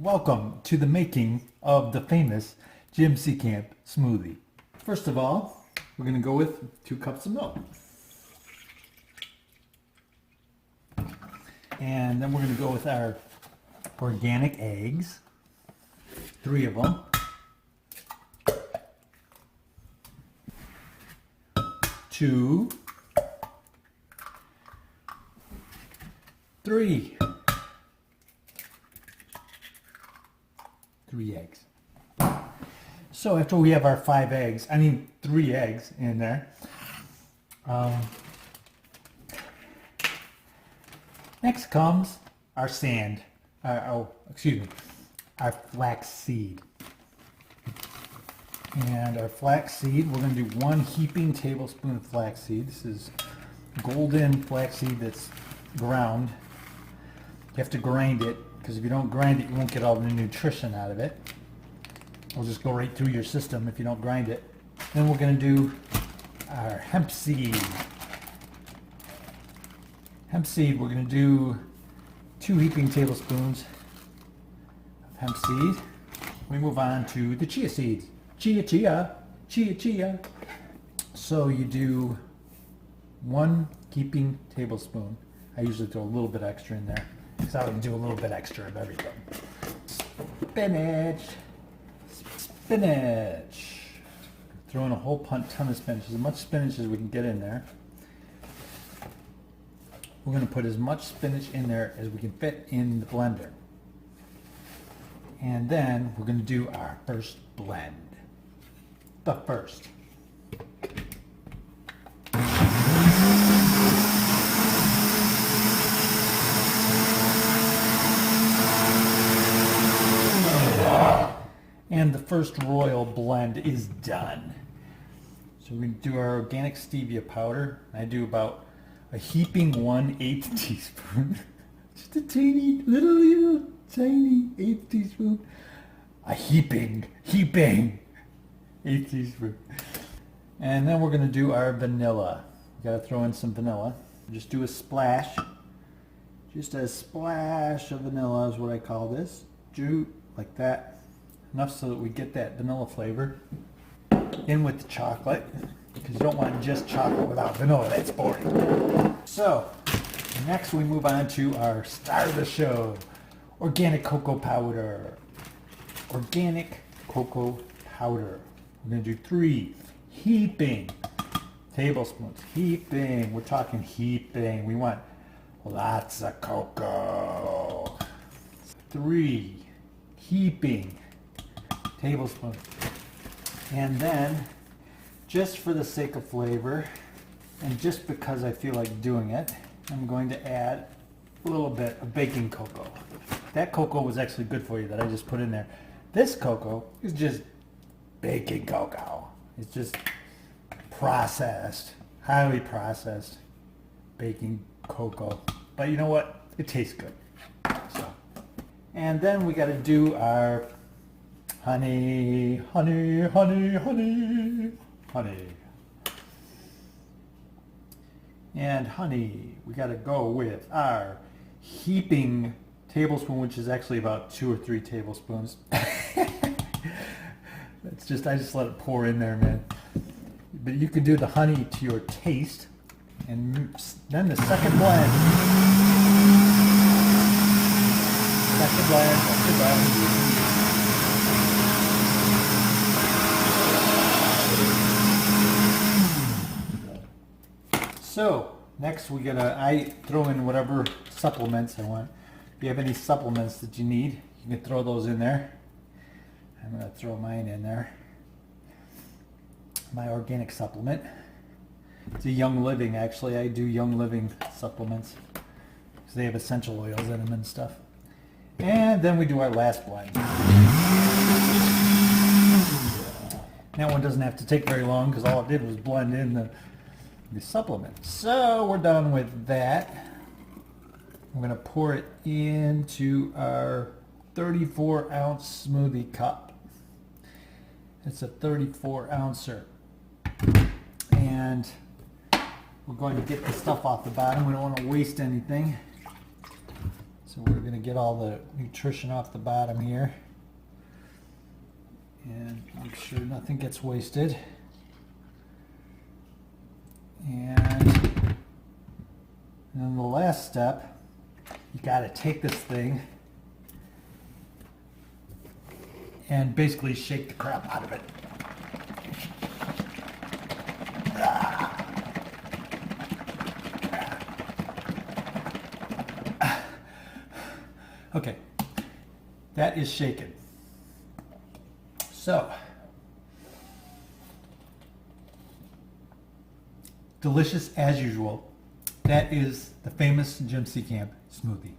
Welcome to the making of the famous Jim Seekamp smoothie. First of all, we're going to go with 2 cups of milk. And then we're going to go with our organic eggs, 3 of them. 2, 3. 3 eggs. So after we have our 5 eggs, 3 eggs in there, next comes our sand, our flax seed. And our flax seed, we're going to do 1 heaping tablespoon of flax seed. This is golden flax seed that's ground. You have to grind it, because if you don't grind it, you won't get all the nutrition out of it. It'll just go right through your system if you don't grind it. Then we're going to do our hemp seed. Hemp seed, we're going to do 2 heaping tablespoons of hemp seed. We move on to the chia seeds. Chia. So you do 1 heaping tablespoon. I usually throw a little bit extra in there, because I would do a little bit extra of everything. Spinach. Throw in a whole ton of spinach, as much spinach as we can get in there. We're going to put as much spinach in there as we can fit in the blender. And then we're going to do our first blend. The first. And the first royal blend is done. So we're going to do our organic stevia powder. I do about a heaping 1/8 teaspoon. Just a tiny, little tiny 1/8 teaspoon. A heaping 1/8 teaspoon. And then we're going to do our vanilla. We got to throw in some vanilla. Just do a splash. Just a splash of vanilla is what I call this. Do like that. Enough so that we get that vanilla flavor in with the chocolate, because you don't want just chocolate without vanilla. That's boring. So next we move on to our star of the show, organic cocoa powder. Organic cocoa powder. We're going to do 3 heaping tablespoons. Heaping. We're talking heaping. We want lots of cocoa. 3 heaping tablespoons. And then, just for the sake of flavor, and just because I feel like doing it, I'm going to add a little bit of baking cocoa. That cocoa was actually good for you that I just put in there. This cocoa is just baking cocoa. It's just processed, highly processed baking cocoa. But you know what? It tastes good. So, and then we got to do our honey. And honey, we got to go with our heaping tablespoon, which is actually about 2 or 3 tablespoons. It's just, I just let it pour in there, man. But you can do the honey to your taste. And then the second blend. Second blend. So next I throw in whatever supplements I want. If you have any supplements that you need, you can throw those in there. I'm going to throw mine in there. My organic supplement. It's a Young Living, actually. I do Young Living supplements, because they have essential oils in them and stuff. And then we do our last blend. That one doesn't have to take very long, because all it did was blend in the supplement. So we're done with that. I'm going to pour it into our 34-ounce smoothie cup. It's a 34-ouncer. And we're going to get the stuff off the bottom. We don't want to waste anything. So So we're going to get all the nutrition off the bottom here. And make sure nothing gets wasted. And then the last step, you got to take this thing and basically shake the crap out of it. Okay, that is shaken. So, delicious as usual. That is the famous Jim Seekamp smoothie.